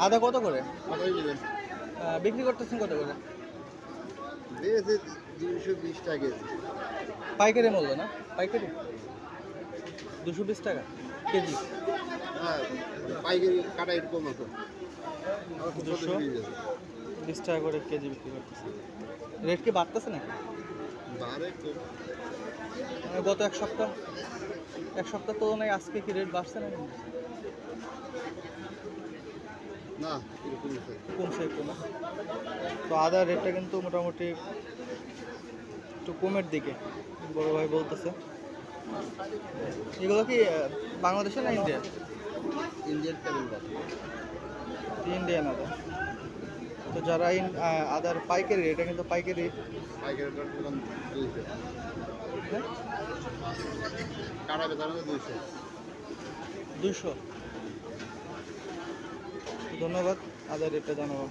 আদা কত করে কতই নেবেন? বিক্রি করতেছেন কত করে? দিয়েছে 220 টাকা কেজি। পাইকারি মূল্য না? পাইকারি 220 টাকা কেজি। হ্যাঁ, পাইকারি কাটা একটু কম আছে। আবার খুব 220 টাকা করে কেজি বিক্রি করতেছে। রেট কি বাড়তেছে নাকি? বাড়ে কম। গত এক সপ্তাহ তুলনায় আজকে কি রেট বাড়ছে না না, এরকম আছে। কমছে কমে? তো আদার রেটটা কিন্তু মোটামুটি একটু কমের দিকে বড় ভাই বলতেছে। এগুলো কি বাংলাদেশে না ইন্ডিয়া? ইন্ডিয়ান টেবিল বাস। ইন্ডিয়ান আদা। তো যারা আদার পাইকারি, এটা কিন্তু পাইকারি। পাইকারি দাম 200। হ্যাঁ, কাটা বেচানো 200। 200। ধন্যবাদ আদার রেটটা জানাবো।